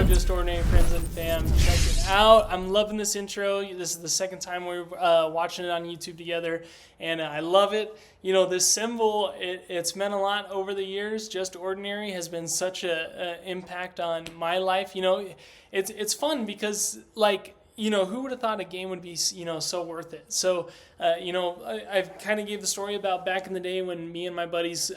up, Just Ordinary Friends and Fam? Check it out. I'm loving this intro. This is the second time we're watching it on YouTube together, and I love it. You know, this symbol, it's meant a lot over the years. Just Ordinary has been such a impact on my life. You know, it's fun because, like, you know, who would have thought a game would be, you know, so worth it? So, you know, I've kind of gave the story about back in the day when me and my buddies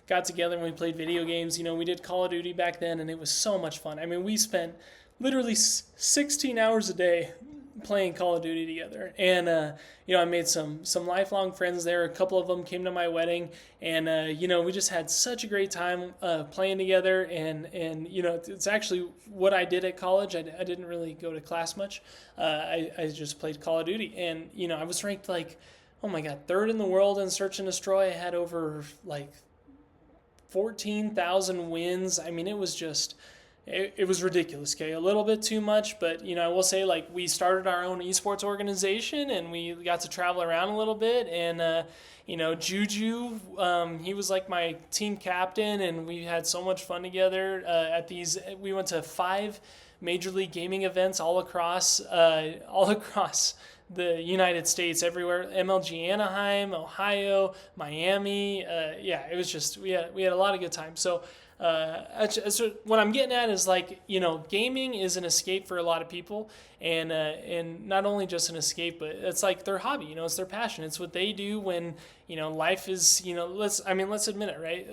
got together and we played video games. You know, we did Call of Duty back then, and it was so much fun. I mean, we spent literally 16 hours a day playing Call of Duty together, and you know, I made some lifelong friends there. A couple of them came to my wedding, and you know, we just had such a great time playing together. And you know, it's actually what I did at college. I didn't really go to class much. I just played Call of Duty, and you know, I was ranked like, oh my god, third in the world in Search and Destroy. I had over like 14,000 wins. I mean, it was just. It was ridiculous, okay? A little bit too much, but, you know, I will say, like, we started our own esports organization, and we got to travel around a little bit, and, you know, Juju, he was, like, my team captain, and we had so much fun together at these. We went to 5 Major League Gaming events all across the United States, everywhere. MLG Anaheim, Ohio, Miami. Yeah, it was just, we had a lot of good time. So, what I'm getting at is, like, you know, gaming is an escape for a lot of people, and not only just an escape, but it's like their hobby. You know, it's their passion. It's what they do when, you know, life is, you know, let's admit it, right?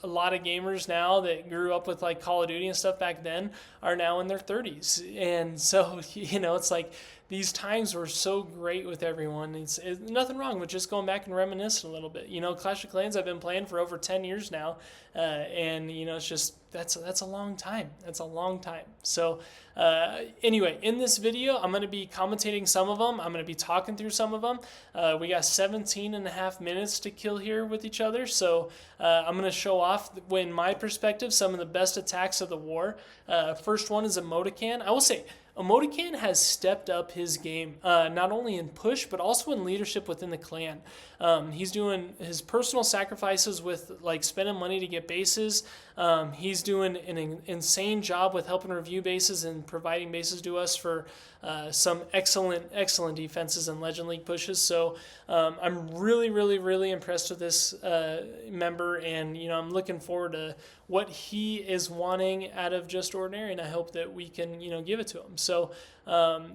A lot of gamers now that grew up with like Call of Duty and stuff back then are now in their 30s, and so, you know, it's like these times were so great with everyone. It's nothing wrong with just going back and reminiscing a little bit. You know, Clash of Clans I've been playing for over 10 years now, and you know, it's just that's a long time. That's a long time. So anyway, in this video, I'm going to be commentating some of them. I'm going to be talking through some of them. We got 17 and a half minutes to kill here with each other, so I'm going to show off, in my perspective, some of the best attacks of the war. First one is Emotican. I will say, Emotican has stepped up his game, not only in push, but also in leadership within the clan. He's doing his personal sacrifices with, like, spending money to get bases. He's doing an insane job with helping review bases and providing bases to us for some excellent defenses and Legend League pushes. So I'm really impressed with this member, and, you know, I'm looking forward to what he is wanting out of Just Ordinary, and I hope that we can, you know, give it to him. So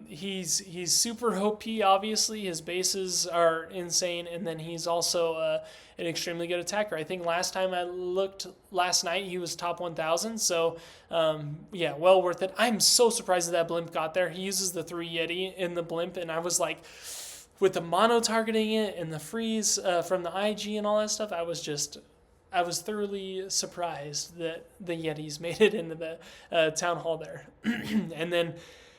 he's super OP. Obviously, his bases are insane, and then he's also an extremely good attacker. I think last time I looked last night, he was top 1,000. So yeah, well worth it. I'm so surprised that blimp got there. He uses the 3 Yeti in the blimp, and I was like, with the mono targeting it and the freeze from the IG and all that stuff, I was thoroughly surprised that the Yetis made it into the town hall there. And then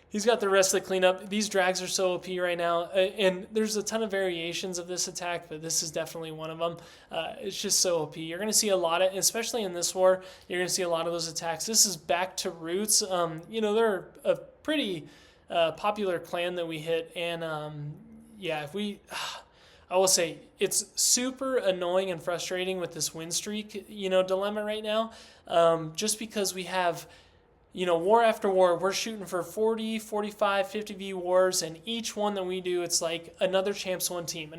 he's got the rest of the cleanup. These drags are so OP right now, and there's a ton of variations of this attack, but this is definitely one of them. It's just so OP. You're going to see a lot of, especially in this war, you're going to see a lot of those attacks. This is back to roots. You know, they're a pretty popular clan that we hit, and yeah, I will say it's super annoying and frustrating with this win streak, you know, dilemma right now, just because we have, you know, war after war, we're shooting for 40, 45, 50v wars, and each one that we do, it's like another Champs 1 team,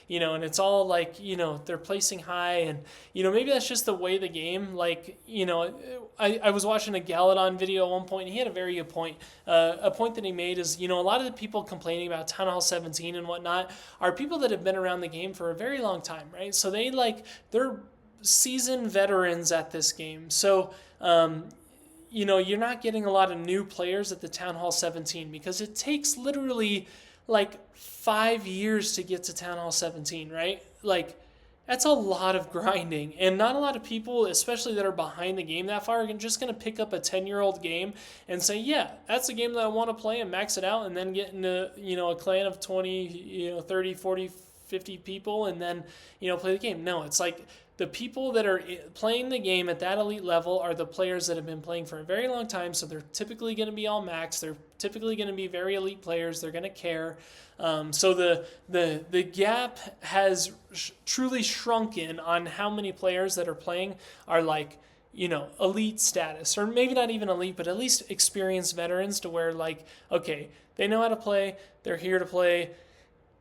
you know, and it's all like, you know, they're placing high, and, you know, maybe that's just the way the game, like, you know, I was watching a Galadon video at one point, and he had a very good point. A point that he made is, you know, a lot of the people complaining about Town Hall 17 and whatnot are people that have been around the game for a very long time, right? So they're seasoned veterans at this game. So, you know, you're not getting a lot of new players at the Town Hall 17 because it takes literally like 5 years to get to Town Hall 17, right? Like, that's a lot of grinding, and not a lot of people, especially that are behind the game that far, are just going to pick up a 10-year-old game and say, yeah, that's a game that I want to play, and max it out, and then get into, you know, a clan of 20, you know, 30, 40, 50 people, and then, you know, play the game. No, it's like the people that are playing the game at that elite level are the players that have been playing for a very long time, so they're typically going to be all max. They're typically going to be very elite players. They're going to care. So the gap has truly shrunken on how many players that are playing are like, elite status, or maybe not even elite, but at least experienced veterans to where like, okay, they know how to play, they're here to play,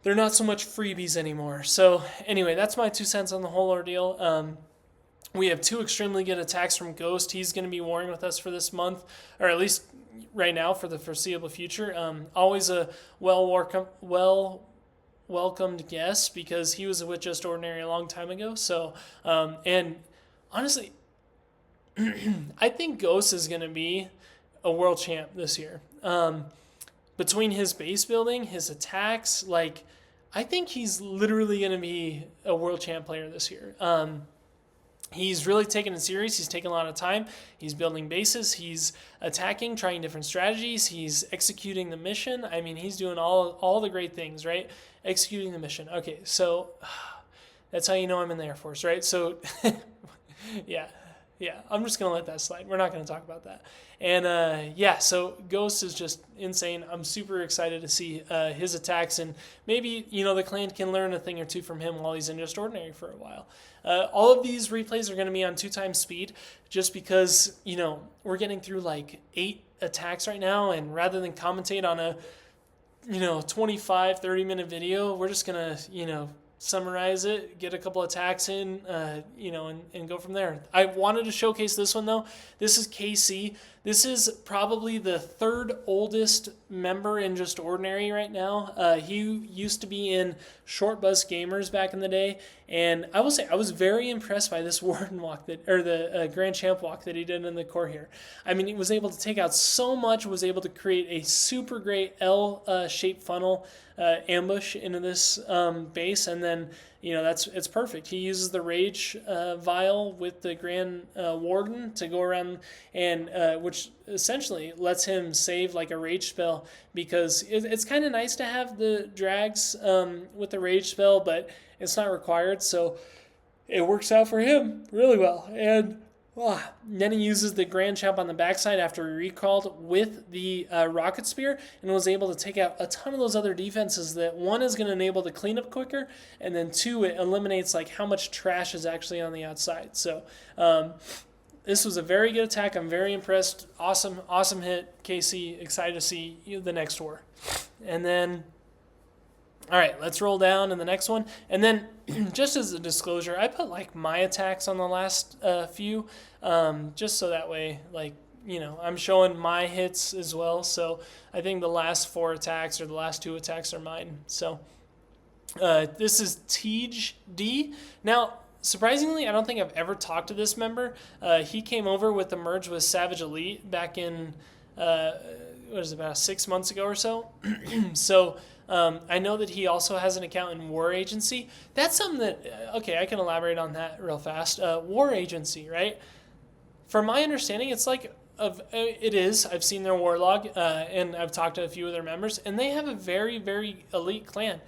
they're not so much freebies anymore. So anyway, that's my 2 cents on the whole ordeal. We have 2 extremely good attacks from Ghost. He's going to be warring with us for this month, or at least right now for the foreseeable future. Always a welcomed guest because he was with Just Ordinary a long time ago. So, and honestly, I think Ghost is going to be a world champ this year. Between his base building, his attacks, like, I think he's literally going to be a world champ player this year. He's really taken it serious. He's taken a lot of time. He's building bases. He's attacking, trying different strategies. He's executing the mission. I mean, he's doing all the great things, right? Executing the mission. Okay, so that's how you know I'm in the Air Force, right? So, yeah, I'm just going to let that slide. We're not going to talk about that. And, so Ghost is just insane. I'm super excited to see his attacks, and maybe, the clan can learn a thing or two from him while he's in Just Ordinary for a while. All of these replays are going to be on 2 times speed just because, we're getting through like 8 attacks right now, and rather than commentate on a, 25, 30-minute video, we're just going to, summarize it, get a couple attacks in, and go from there. I wanted to showcase this one, though. This is KC. This is probably the 3rd oldest member in Just Ordinary right now. He used to be in Short Bus Gamers back in the day, and I will say I was very impressed by this Warden walk the Grand Champ walk that he did in the core here. I mean, he was able to take out so much, was able to create a super great L-shaped funnel ambush into this base, and then it's perfect. He uses the Rage Vial with the Grand Warden to go around, and which essentially lets him save like a Rage spell, because it's kind of nice to have the drags with the Rage spell, but it's not required, so it works out for him really well. And then he uses the Grand Champ on the backside after he recalled with the Rocket Spear, and was able to take out a ton of those other defenses that, 1, is going to enable the cleanup quicker, and then 2, it eliminates like how much trash is actually on the outside. So this was a very good attack. I'm very impressed. Awesome hit, KC. Excited to see the next war. And then, all right, let's roll down to the next one. And then, just as a disclosure, I put like my attacks on the last few, just so that way, like, I'm showing my hits as well. So I think the last 4 attacks, or the last 2 attacks, are mine. So this is Tej D. Now, surprisingly, I don't think I've ever talked to this member. He came over with the merge with Savage Elite back in, about 6 months ago or so. So I know that he also has an account in War Agency. That's something that, I can elaborate on that real fast. War Agency, right? From my understanding, it's like, it is. I've seen their war log, and I've talked to a few of their members, and they have a very, very elite clan.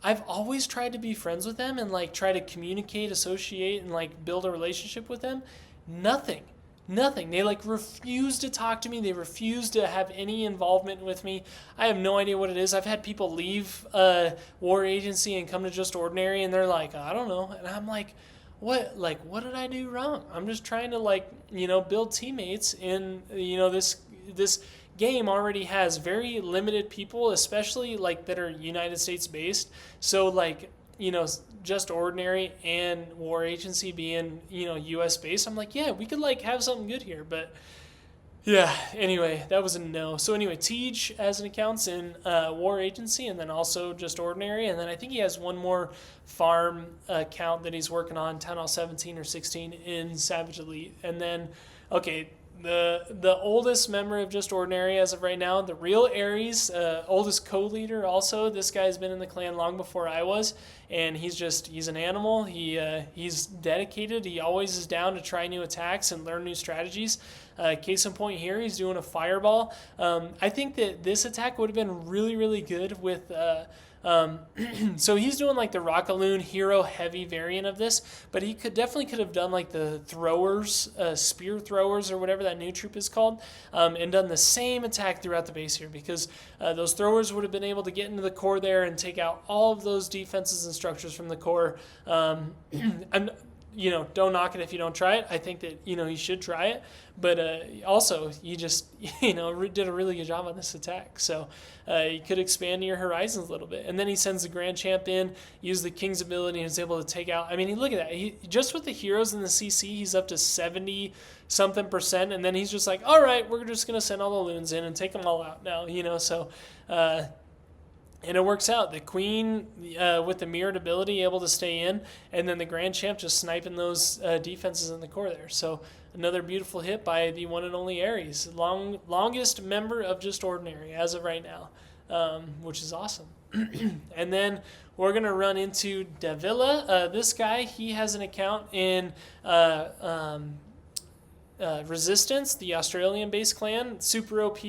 I've always tried to be friends with them and like try to communicate, associate, and like build a relationship with them. Nothing. They like refuse to talk to me. They refuse to have any involvement with me. I have no idea what it is. I've had people leave War Agency and come to Just Ordinary, and they're like, I don't know. And I'm like, what? Like, what did I do wrong? I'm just trying to build teammates. And this game already has very limited people, especially like that are United States based. So like, Just Ordinary and War Agency being, US based, I'm like, yeah, we could like have something good here. But yeah, anyway, that was a no. So anyway, Tej has an account in War Agency, and then also Just Ordinary, and then I think he has one more farm account that he's working on, Town Hall 17 or 16 in Savage Elite. And then, the oldest member of Just Ordinary as of right now, the real Ares, oldest co-leader also. This guy's been in the clan long before I was, and he's an animal. He's dedicated. He always is down to try new attacks and learn new strategies. Case in point here, he's doing a fireball. I think that this attack would have been really, really good with... so he's doing like the Rockaloon hero heavy variant of this, but he could have done like the throwers, spear throwers, or whatever that new troop is called, and done the same attack throughout the base here, because those throwers would have been able to get into the core there and take out all of those defenses and structures from the core. don't knock it if you don't try it. I think that, you should try it. But also, you just, did a really good job on this attack. So you could expand your horizons a little bit. And then he sends the Grand Champ in, used the King's ability, and is able to take out. I mean, look at that. Just with the heroes in the CC, he's up to 70-something%. And then he's just like, all right, we're just going to send all the loons in and take them all out now, So, and it works out. The Queen, with the mirrored ability, able to stay in, and then the Grand Champ just sniping those defenses in the core there. So another beautiful hit by the one and only Ares, longest member of Just Ordinary as of right now, which is awesome. And then we're going to run into Davila. This guy, he has an account in Resistance, the Australian-based clan, super OP.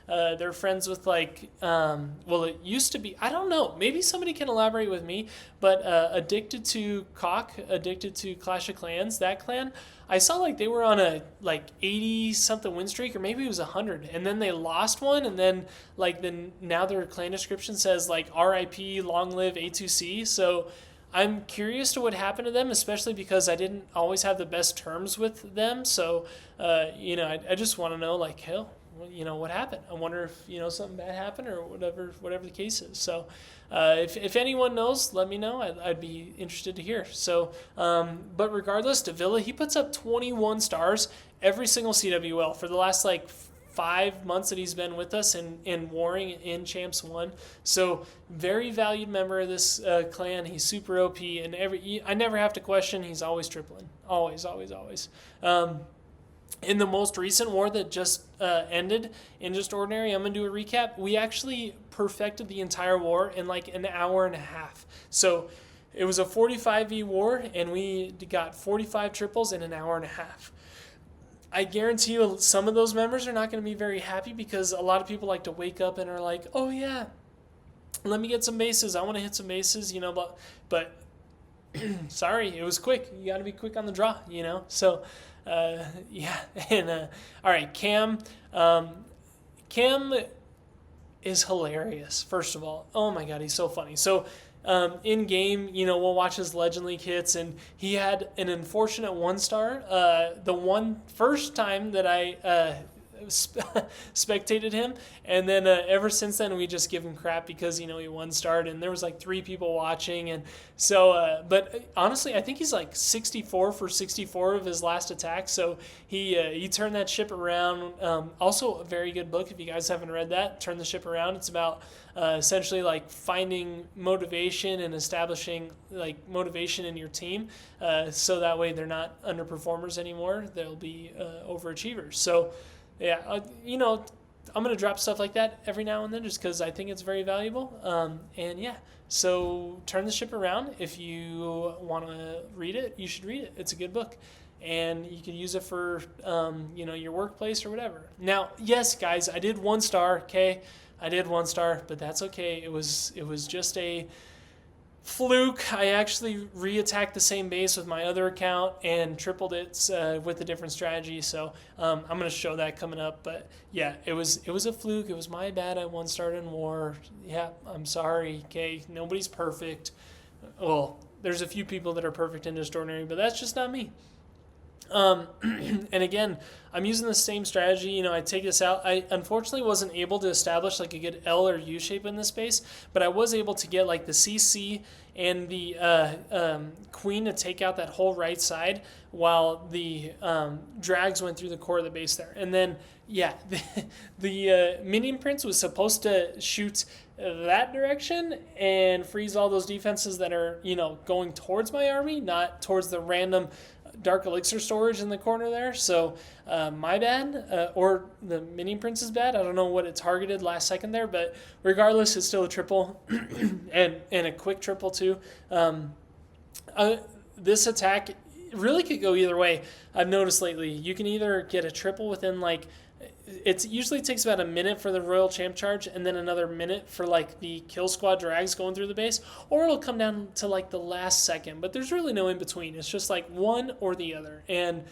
They're friends with it used to be, I don't know, maybe somebody can elaborate with me, but Addicted to Cock, Addicted to Clash of Clans, that clan, I saw they were on a 80-something win streak, or maybe it was 100, and then they lost one, and then now their clan description says RIP, long live A2C, so I'm curious to what happened to them, especially because I didn't always have the best terms with them. So, I just want to know, hell, what happened? I wonder if, something bad happened or whatever the case is. So, if anyone knows, let me know. I'd be interested to hear. So, but regardless, Davila, he puts up 21 stars every single CWL for the last 5 months that he's been with us in warring in Champs 1. So very valued member of this clan. He's super OP, and I never have to question. He's always tripling. Always, always, always. In the most recent war that just ended in Just Ordinary, I'm going to do a recap. We actually perfected the entire war in an hour and a half. So it was a 45v war, and we got 45 triples in an hour and a half. I guarantee you some of those members are not going to be very happy because a lot of people like to wake up and are like, oh yeah, let me get some bases. I want to hit some bases, but sorry, it was quick. You got to be quick on the draw, So, yeah. And, all right, Cam. Cam is hilarious, first of all. Oh my God, he's so funny. So, in game, we'll watch his Legend League hits, and he had an unfortunate 1-star. The first time that I spectated him, and then ever since then we just give him crap because he 1-starred, and there was 3 people watching, and so but honestly I think he's 64 for 64 of his last attack, so he turned that ship around. Also a very good book if you guys haven't read that, Turn the Ship Around. It's about essentially finding motivation and establishing motivation in your team, so that way they're not underperformers anymore, they'll be overachievers. So yeah, I'm going to drop stuff like that every now and then just because I think it's very valuable. And yeah, so Turn the Ship Around. If you want to read it, you should read it. It's a good book. And you can use it for, your workplace or whatever. Now, yes, guys, I did 1-star, okay? I did 1-star, but that's okay. It was just a fluke. I actually re-attacked the same base with my other account and tripled it with a different strategy. So I'm going to show that coming up. But yeah, it was a fluke. It was my bad. I 1-starred in war. Yeah, I'm sorry. Okay, nobody's perfect. Well, there's a few people that are perfect in Just Ordinary, but that's just not me. And again, I'm using the same strategy. I take this out. I unfortunately wasn't able to establish a good L or U shape in this space, but I was able to get the CC and the Queen to take out that whole right side while the drags went through the core of the base there. And then, yeah, the Minion Prince was supposed to shoot that direction and freeze all those defenses that are, going towards my army, not towards the random Dark Elixir storage in the corner there. So my bad, or the Minion Prince's bad. I don't know what it targeted last second there, but regardless, it's still a triple and a quick triple too. This attack really could go either way. I've noticed lately you can either get a triple within it usually takes about a minute for the Royal Champ charge and then another minute for the Kill Squad drags going through the base, or it'll come down to the last second, but there's really no in between. It's just one or the other, and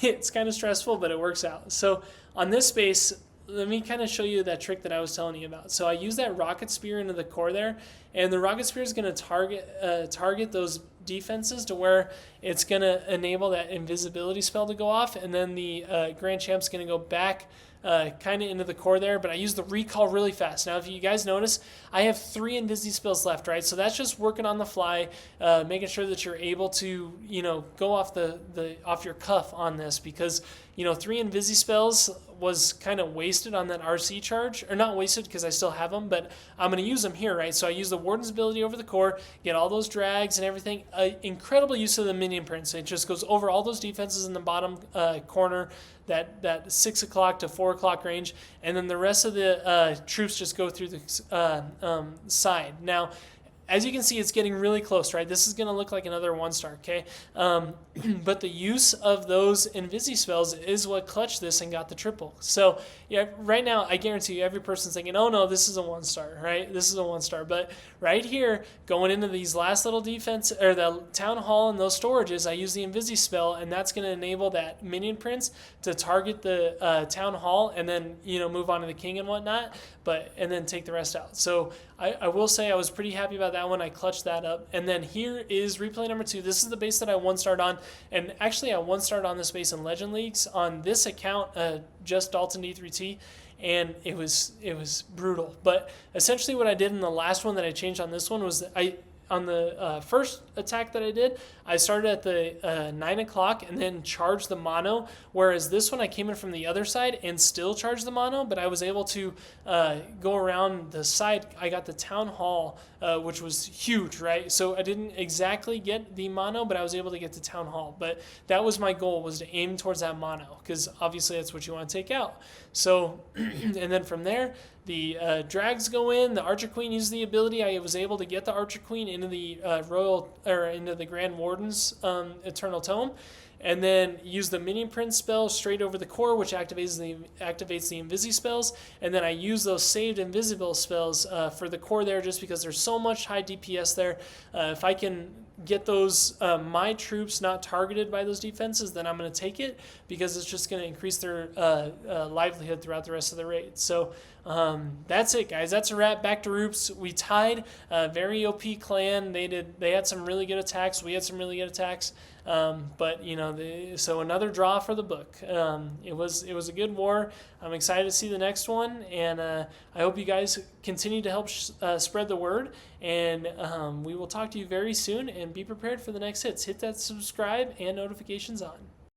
it's kind of stressful, but it works out. So on this base, let me kind of show you that trick that I was telling you about. So I use that rocket spear into the core there, and the rocket spear is going to target those defenses to where it's going to enable that invisibility spell to go off, and then the Grand Champ's going to go back kind of into the core there, but I use the recall really fast. Now, if you guys notice, I have 3 Invisi spells left, right? So that's just working on the fly, making sure that you're able to, go off off your cuff on this, because 3 Invisi spells was kind of wasted on that RC charge, or not wasted because I still have them, but I'm going to use them here, right? So I use the Warden's ability over the core, get all those drags and everything. Incredible use of the Minion Prince. It just goes over all those defenses in the bottom corner, that 6 o'clock to 4 o'clock range, and then the rest of the troops just go through the side. Now, as you can see, it's getting really close, right? This is going to look like another 1-star, okay? But the use of those Invisi spells is what clutched this and got the triple. So, yeah, right now, I guarantee you, every person's thinking, oh, no, this is a 1-star, right? This is a 1-star. But right here, going into these last little defense, or the Town Hall and those storages, I use the Invisi spell, and that's going to enable that Minion Prince to target the Town Hall and then, move on to the King and whatnot, and then take the rest out. So I will say I was pretty happy about that one. I clutched that up. And then here is replay number 2. This is the base that I 1-starred on. And actually, I 1-starred on this base in Legend Leagues on this account, just Dalton D3T. And it was brutal. But essentially what I did in the last one that I changed on this one was on the first attack that I did, I started at the 9 o'clock and then charged the mono, whereas this one I came in from the other side and still charged the mono, but I was able to go around the side. I got the Town Hall, which was huge, right? So I didn't exactly get the mono, but I was able to get the Town Hall. But that was my goal, was to aim towards that mono, because obviously that's what you want to take out. So, and then from there, the drags go in. The Archer Queen uses the ability. I was able to get the Archer Queen into the into the Grand Warden's Eternal Tome, and then use the Minion Prince spell straight over the core, which activates the Invisi spells, and then I use those saved Invisible spells for the core there, just because there's so much high DPS there. If I can get those my troops not targeted by those defenses, then I'm going to take it, because it's just going to increase their livelihood throughout the rest of the raid. So that's it, guys. That's a wrap. Back to Roops. We tied. Very OP clan. They had some really good attacks. We had some really good attacks. But so another draw for the book. It was a good war. I'm excited to see the next one, and I hope you guys continue to help spread the word. And we will talk to you very soon. And be prepared for the next hits. Hit that subscribe and notifications on.